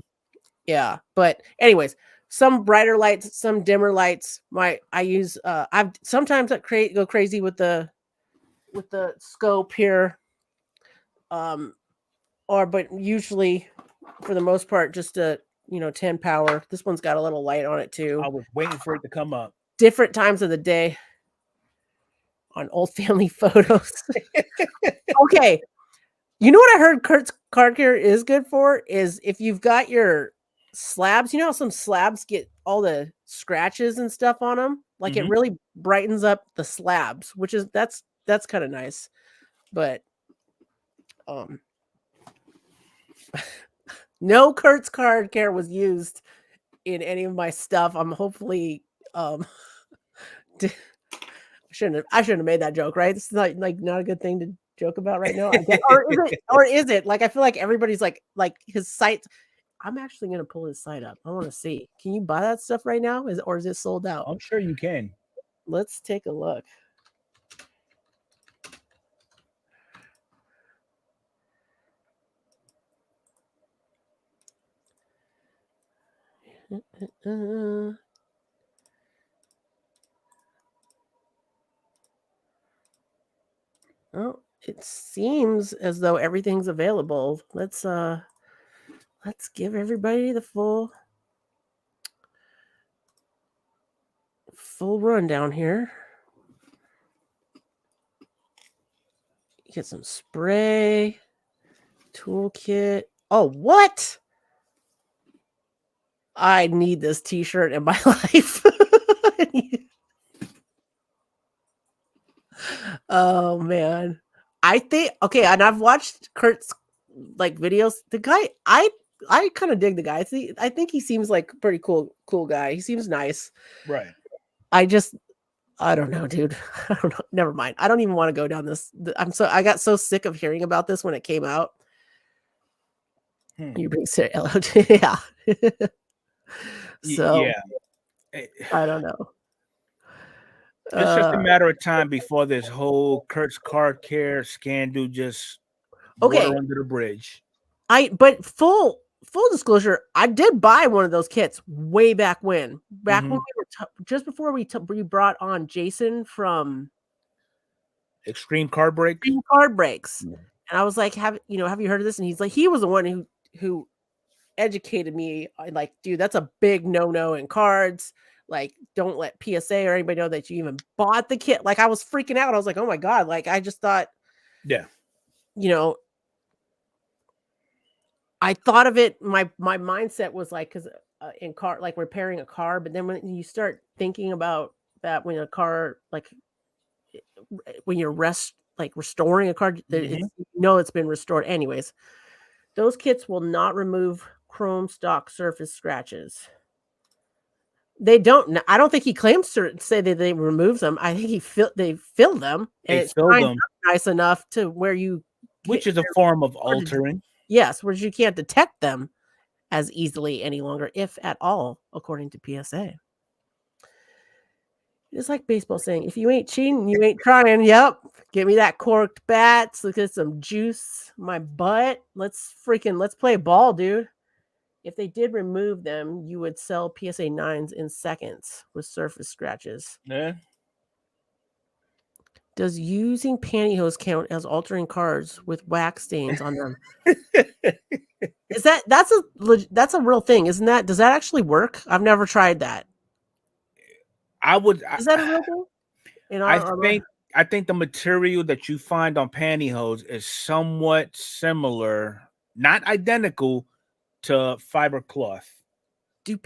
Yeah, but anyways, some brighter lights, some dimmer lights. I use I've sometimes go crazy with the scope here. But usually for the most part just a 10 power. This one's got a little light on it too. I was waiting for it to come up. Different times of the day on old family photos. Okay. You know what I heard Kurt's card care is good for is if you've got your slabs, you know how some slabs get all the scratches and stuff on them? Like it really brightens up the slabs, which is that's kind of nice. But no Kurt's card care was used in any of my stuff. I'm hopefully I shouldn't have made that joke, right? It's not a good thing to joke about right now. I guess. or is it? Like I feel like everybody's like his site. I'm actually gonna pull his site up. I want to see. Can you buy that stuff right now? Or is it sold out? I'm sure you can. Let's take a look. Oh, it seems as though everything's available. Let's give everybody the full rundown here. Get some spray, toolkit. Oh, what? I need this t-shirt in my life. Oh man. I think and I've watched Kurt's videos. The guy, I kind of dig the guy. I think he seems like a pretty cool guy. He seems nice. Right. I don't know, dude. I don't know. Never mind. I don't even want to go down this. I got so sick of hearing about this when it came out. You bring yeah. So yeah. I don't know. It's just a matter of time before this whole Kurt's card care scandal just water under the bridge. But full disclosure, I did buy one of those kits way back when. When we were just before we brought on Jason from Extreme Card Breaks. And I was like, have you heard of this? And he's like, he was the one who educated me. Like, dude, that's a big no in cards. Like, don't let PSA or anybody know that you even bought the kit. Like, I was freaking out. I was like, oh my God. Like, I just thought, I thought of it. My mindset was like, because in car, like repairing a car. But then when you start thinking about that, when a car, like when you're restoring a car, it's been restored. Anyways, those kits will not remove chrome stock surface scratches. They don't. I don't think he claims to say that they remove them. I think they fill them, and it's nice enough to where which is a form of altering. Yes, where you can't detect them as easily any longer, if at all, according to PSA. It's like baseball saying, if you ain't cheating, you ain't trying. Yep. Give me that corked bat. Let's get some juice in my butt. Let's play ball, dude. If they did remove them, you would sell PSA 9s in seconds with surface scratches. Yeah. Does using pantyhose count as altering cards with wax stains on them? That's a real thing, isn't that? Does that actually work? I've never tried that. Is that a real thing? I think the material that you find on pantyhose is somewhat similar, not identical, to fiber cloth. Can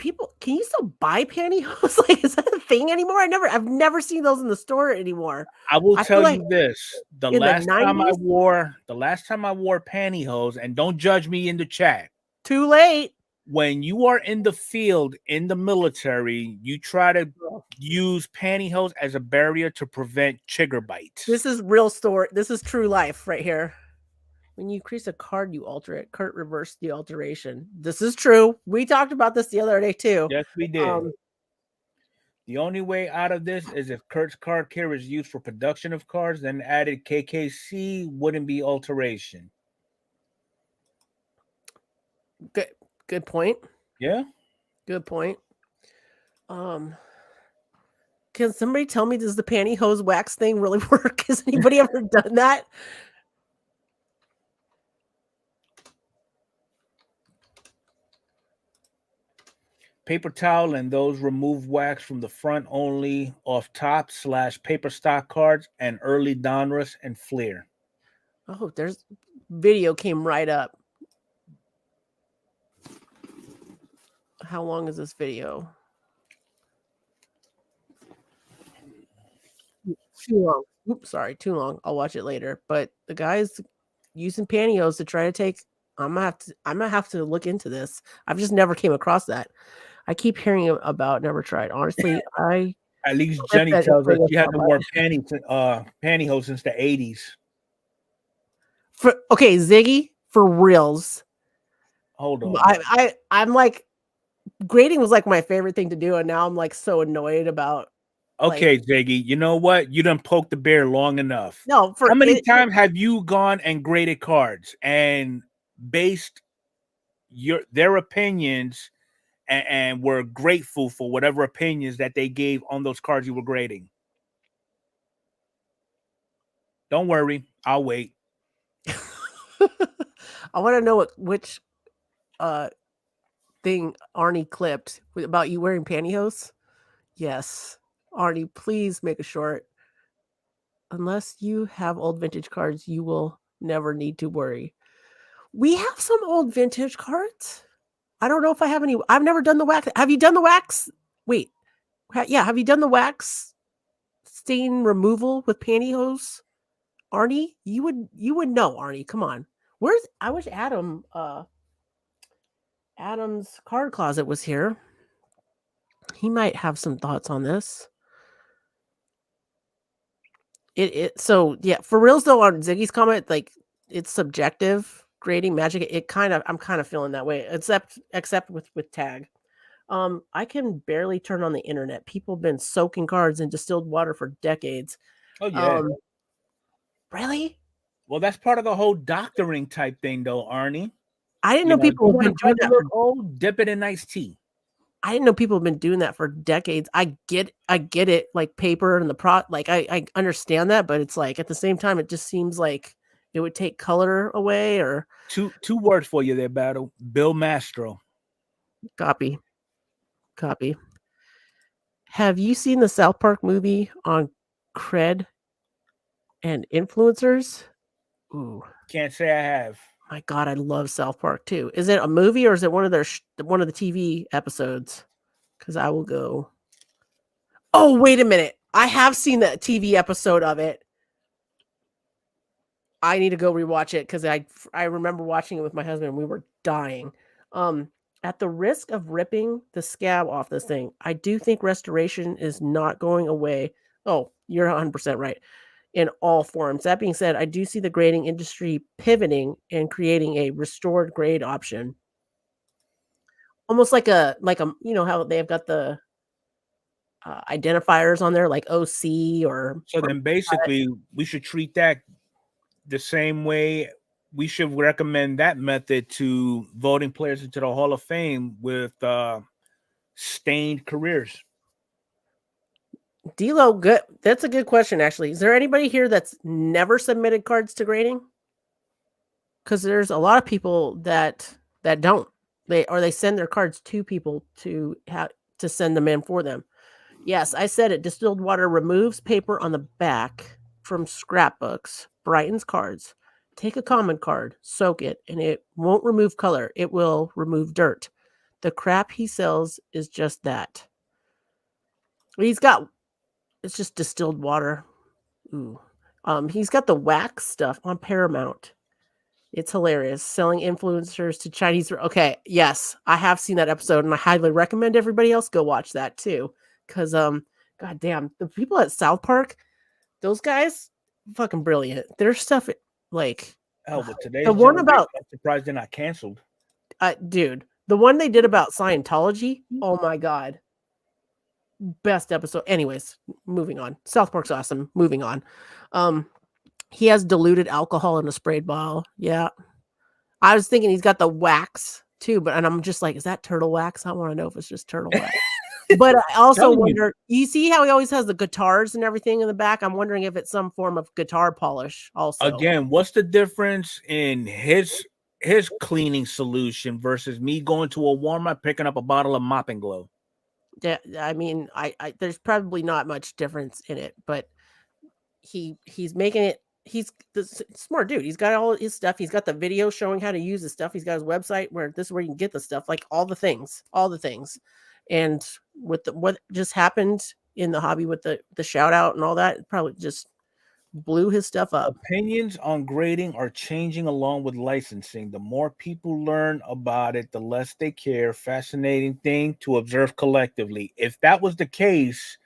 you still buy pantyhose? Like, is that a thing anymore? I've never seen those in the store anymore. I will I feel tell like you this: in the 90s, the last time I wore pantyhose, and don't judge me in the chat. too late. When you are in the field in the military, you try to use pantyhose as a barrier to prevent chigger bites. This is real story. This is true life right here. When you increase a card, you alter it. Kurt reversed the alteration. This is true. We talked about this the other day too. Yes, we did. The only way out of this is if Kurt's card carrier is used for production of cards, then added KKC wouldn't be alteration. Good point. Yeah. Good point. Can somebody tell me, does the pantyhose wax thing really work? Has anybody ever done that? Paper towel and those remove wax from the front only off top / paper stock cards and early Donruss and Fleer. Oh, there's video came right up. How long is this video? Too long. Oops, sorry, too long. I'll watch it later. But the guy's using pantyhose to try to take. I'm gonna have to look into this. I've just never came across that. I keep hearing about, never tried. Honestly, at least Jenny tells us she hasn't worn pantyhose since the 80s. Okay, Ziggy, for reals. Hold on. I'm like, grading was like my favorite thing to do, and now I'm like so annoyed about. Okay, Ziggy, you know what? You done poked the bear long enough. No, how many times have you gone and graded cards and based their opinions and were grateful for whatever opinions that they gave on those cards you were grading? Don't worry, I'll wait. I want to know which thing Arnie clipped about you wearing pantyhose. Yes, Arnie, please make a short. Unless you have old vintage cards, you will never need to worry. We have some old vintage cards. I don't know if I have any. I've never done the wax. Have you done the wax? Wait. Yeah, have you done the wax stain removal with pantyhose? Arnie, you would know, Arnie. Come on. I wish Adam's card closet was here. He might have some thoughts on this. So yeah, for reals though, on Ziggy's comment, like, it's subjective grading magic. I'm kind of feeling that way, except with tag. I can barely turn on the internet. People have been soaking cards in distilled water for decades. Oh yeah. Really? Well, that's part of the whole doctoring type thing, though, Arnie. I didn't know people have been doing that. Dip it in iced tea. I didn't know people have been doing that for decades. I get it, like paper and I understand that, but it's like at the same time, it just seems like it would take color away. Or two words for you there, Battle. Bill Mastro. Copy. Have you seen the South Park movie on cred and influencers? Ooh, can't say I have. My God, I love South Park too. Is it a movie or is it one of the TV episodes? Because I will go. Oh, wait a minute. I have seen the TV episode of it. I need to go rewatch it because I remember watching it with my husband and we were dying. At the risk of ripping the scab off this thing, I do think restoration is not going away. Oh, you're 100% right. In all forms. That being said, I do see the grading industry pivoting and creating a restored grade option. Almost like a you know how they've got the identifiers on there, like OC or. So then basically we should treat that the same way. We should recommend that method to voting players into the Hall of Fame with stained careers. D-Lo, good. That's a good question, actually. Is there anybody here that's never submitted cards to grading? Because there's a lot of people that don't. They send their cards to people to send them in for them. Yes, I said it. Distilled water removes paper on the back from scrapbooks brightens cards. Take a common card, soak it, and it won't remove color. It will remove dirt. The crap he sells is just that. He's got it's just distilled water. Ooh. He's got the wax stuff on Paramount. It's hilarious. Selling influencers to Chinese. Okay, yes, I have seen that episode, and I highly recommend everybody else go watch that too. Because god damn, the people at South Park, those guys, fucking brilliant. Their stuff, like Hell, with today's the one generation, about I'm surprised they're not canceled. dude, the one they did about Scientology. Oh my god, best episode. Anyways, moving on. South Park's awesome. Moving on. He has diluted alcohol in a sprayed bottle. Yeah. I was thinking he's got the wax too, and I'm just like, is that turtle wax? I want to know if it's just turtle wax. But I also wonder, you see how he always has the guitars and everything in the back? I'm wondering if it's some form of guitar polish also. Again, what's the difference in his cleaning solution versus me going to a Walmart picking up a bottle of mopping glow? Yeah, I mean, I there's probably not much difference in it, but he's making it. He's the smart dude. He's got all his stuff. He's got the video showing how to use the stuff. He's got his website where this is where you can get the stuff, like all the things. And with what just happened in the hobby with the shout out and all that, it probably just blew his stuff up. Opinions on grading are changing along with licensing. The more people learn about it, the less they care. Fascinating thing to observe collectively. If that was the case,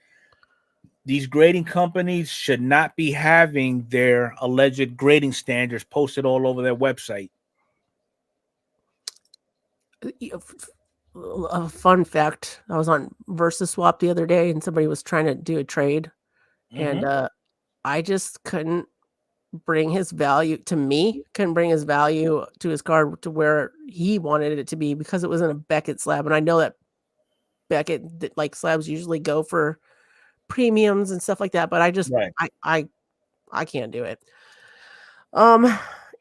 these grading companies should not be having their alleged grading standards posted all over their website. A fun fact, I was on Versus Swap the other day and somebody was trying to do a trade, and I just couldn't bring his value to me, couldn't bring his value to his card to where he wanted it to be because it was in a Beckett slab. And I know that Beckett, like slabs usually go for premiums and stuff like that, but I just, I can't do it.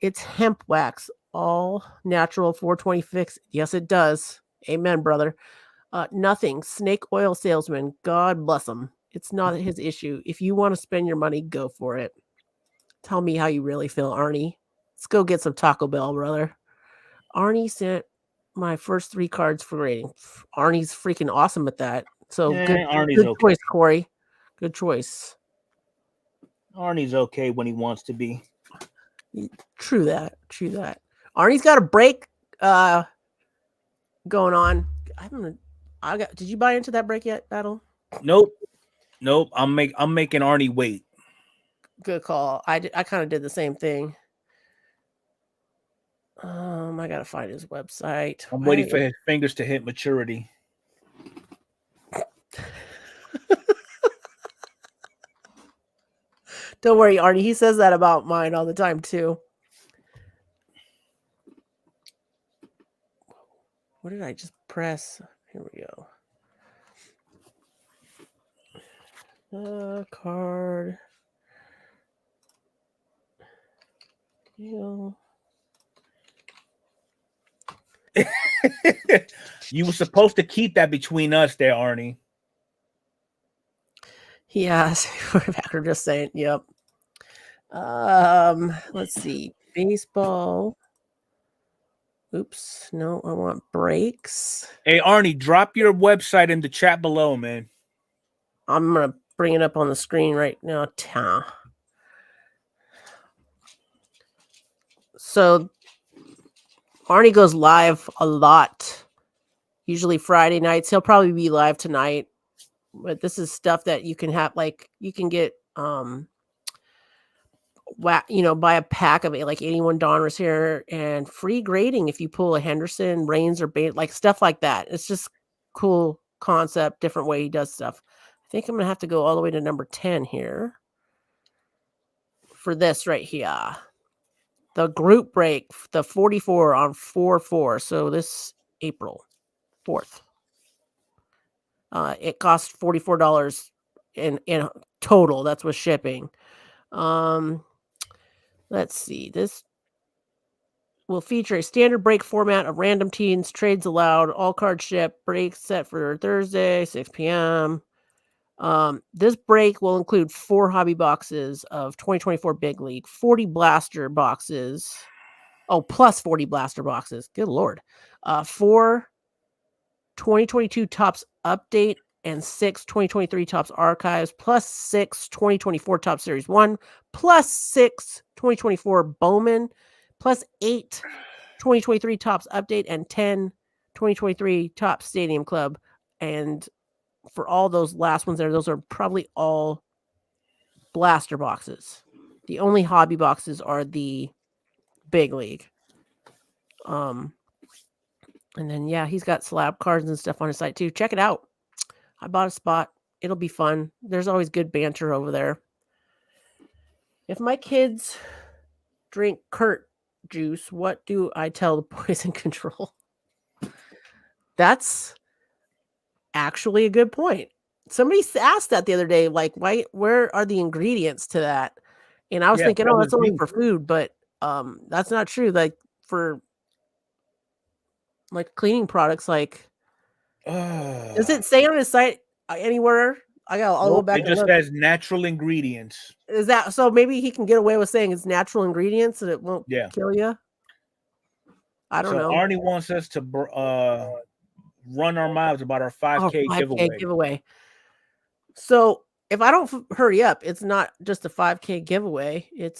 It's hemp wax, all natural 420 fix. Yes, it does. Amen, brother. Nothing. Snake oil salesman. God bless him. It's not his issue. If you want to spend your money, go for it. Tell me how you really feel, Arnie. Let's go get some Taco Bell, brother. Arnie sent my first 3 cards for grading. Arnie's freaking awesome at that. So good choice, Corey. Good choice. Arnie's okay when he wants to be. True that. Arnie's got a break going on. Did you buy into that break yet, Battle? Nope. I'm making Arnie wait. Good call. I kind of did the same thing. I gotta find his website. I'm waiting for his fingers to hit maturity. Don't worry, Arnie. He says that about mine all the time too. What did I just press? Here we go. Card. You were supposed to keep that between us there, Arnie. Yes, we're just saying, yep. Let's see. Baseball. Oops, no, I want breaks. Hey, Arnie, drop your website in the chat below, man. I'm going to bring it up on the screen right now. So Arnie goes live a lot, usually Friday nights. He'll probably be live tonight, but this is stuff that you can have, like you can get, buy a pack of like $81 here and free grading if you pull a Henderson, Reigns, or Bait, like stuff like that. It's just cool concept, different way he does stuff. I think I'm gonna have to go all the way to number 10 here for this right here. The group break, the 44 on 4/4. So this April 4th. It cost $44 in total. That's with shipping. Let's see. This will feature a standard break format of random teams, trades allowed, all card ship, breaks set for Thursday, 6 p.m. This break will include 4 hobby boxes of 2024 Big League, 40 blaster boxes. Oh, plus 40 blaster boxes. Good Lord. 4 2022 Tops Update and 6 2023 Tops Archives, plus 6 2024 Top Series 1, plus 6 2024 Bowman, plus 8 2023 Tops Update and 10 2023 Top Stadium Club. And for all those last ones there, those are probably all blaster boxes. The only hobby boxes are the Big League. And then, yeah, he's got slab cards and stuff on his site too. Check it out. I bought a spot. It'll be fun. There's always good banter over there. If my kids drink Kurt juice, what do I tell the poison control? That's actually a good point. Somebody asked that the other day, like, where are the ingredients to that? And I was thinking, oh, that's only for food, but that's not true. Like for like cleaning products, like does it say on his site anywhere? I'll go back. It just says natural ingredients. Is that so? Maybe he can get away with saying it's natural ingredients and it won't kill you. I don't know. Arnie wants us to run our mouths about our 5K giveaway. So if I don't hurry up, it's not just a 5K giveaway. You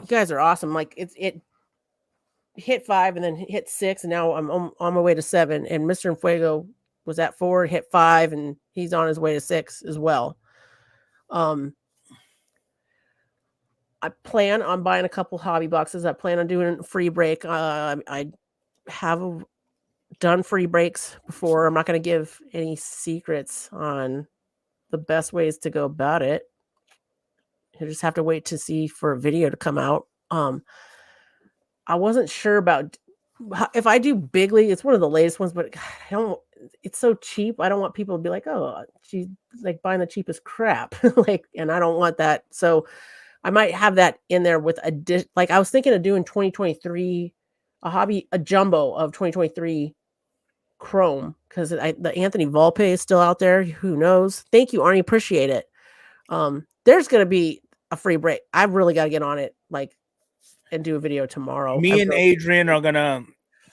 guys are awesome. Like it hit 5 and then hit 6, and now I'm on my way to 7. And Mr. Fuego was at 4, hit 5, and he's on his way to 6 as well. I plan on buying a couple hobby boxes. I plan on doing a free break. I have done free breaks before. I'm not going to give any secrets on the best ways to go about it. You just have to wait to see for a video to come out. I wasn't sure about if I do Big League. It's one of the latest ones, but it's so cheap. I don't want people to be like, oh, she's like buying the cheapest crap. And I don't want that. So I might have that in there with like I was thinking of doing 2023, a jumbo of 2023 Chrome, because the Anthony Volpe is still out there. Who knows? Thank you, Arnie. Appreciate it. There's going to be a free break. I've really got to get on it, and do a video tomorrow. Me and Adrian are going to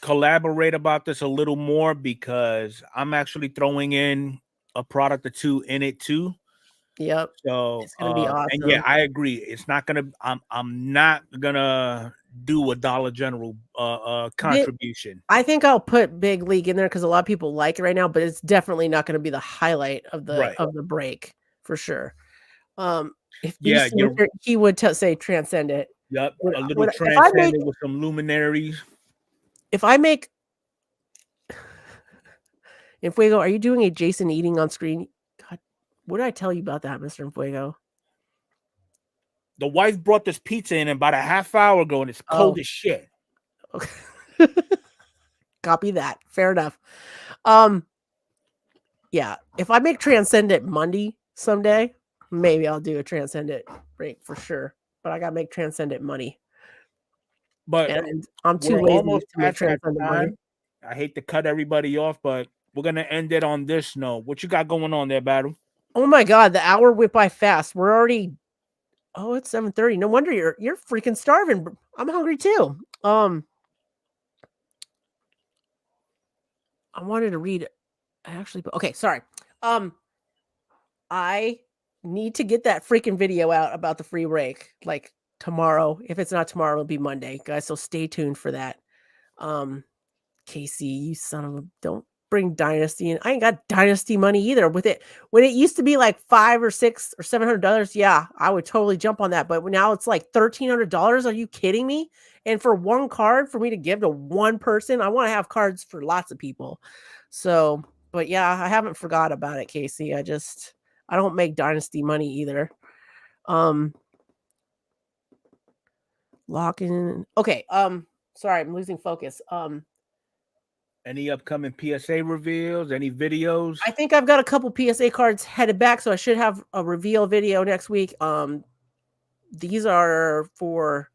collaborate about this a little more because I'm actually throwing in a product or two in it too. Yep. So it's gonna be awesome. And yeah, I agree. It's not gonna. I'm not gonna do a Dollar General contribution. I think I'll put Big League in there because a lot of people like it right now, but it's definitely not going to be the highlight of the break for sure. He would say Transcendent. Yep, a little Transcendent with some luminaries. If I make, Fuego, are you doing a Jason eating on screen? God, what did I tell you about that, Mr. Fuego? The wife brought this pizza in about a half hour ago, and it's cold as shit. Okay. Copy that. Fair enough. Yeah, if I make Transcendent Monday someday, maybe I'll do a Transcendent break for sure. But I gotta make Transcendent money. But and I'm too lazy to make Transcendent money. I hate to cut everybody off, but we're gonna end it on this note. What you got going on there, Battle? Oh my God, the hour went by fast. We're already. Oh, it's 7:30. No wonder you're freaking starving. I'm hungry too. I wanted to read. Okay, sorry. I need to get that freaking video out about the free break like tomorrow. If it's not tomorrow, it'll be Monday, guys. So stay tuned for that. Casey, you son of a, don't bring Dynasty in. I ain't got Dynasty money either with it. When it used to be like $500 or $600 or $700, yeah, I would totally jump on that. But now it's like $1,300. Are you kidding me? And for one card for me to give to one person, I want to have cards for lots of people. So, but yeah, I haven't forgot about it, Casey. I don't make Dynasty money either. Lock in. Okay. Sorry, I'm losing focus. Any upcoming PSA reveals? Any videos? I think I've got a couple PSA cards headed back, so I should have a reveal video next week. These are for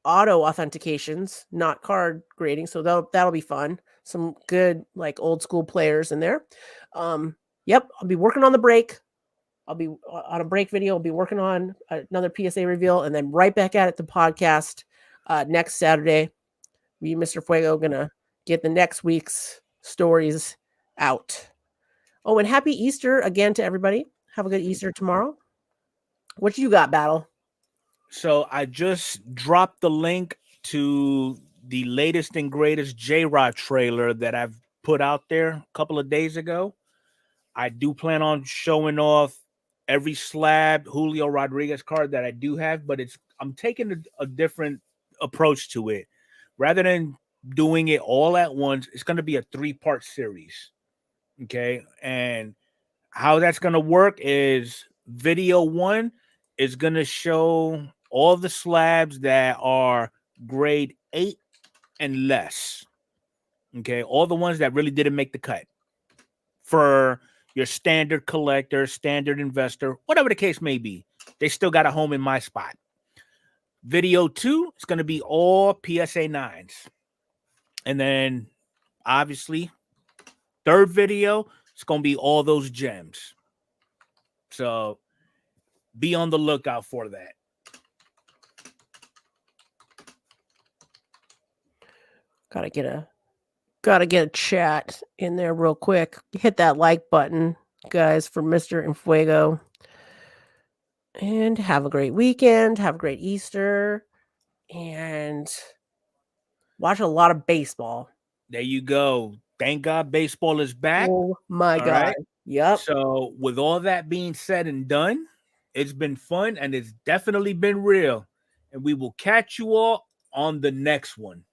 auto authentications, not card grading. So that'll be fun. Some good like old school players in there. Yep, I'll be working on the break. I'll be on a break video. I'll be working on another PSA reveal, and then right back at it, the podcast next Saturday. Me, Mr. Fuego, gonna get the next week's stories out. Oh, and happy Easter again to everybody. Have a good Easter tomorrow. What you got, Battle? So I just dropped the link to the latest and greatest J-Rod trailer that I've put out there a couple of days ago. I do plan on showing off every slab Julio Rodriguez card that I do have, but I'm taking a different approach to it. Rather than doing it all at once, it's going to be a 3-part series. Okay. And how that's going to work is video 1 is going to show all the slabs that are grade 8 and less. Okay. All the ones that really didn't make the cut for your standard collector, standard investor, whatever the case may be. They still got a home in my spot. Video 2 is going to be all PSA 9s. And then obviously, third video, it's going to be all those gems. So be on the lookout for that. Gotta get a chat in there real quick. Hit that like button, guys, for Mr. Infuego. And have a great weekend. Have a great Easter. And watch a lot of baseball. There you go. Thank God baseball is back. Oh my God. Right? Yep. So with all that being said and done, it's been fun and it's definitely been real. And we will catch you all on the next one.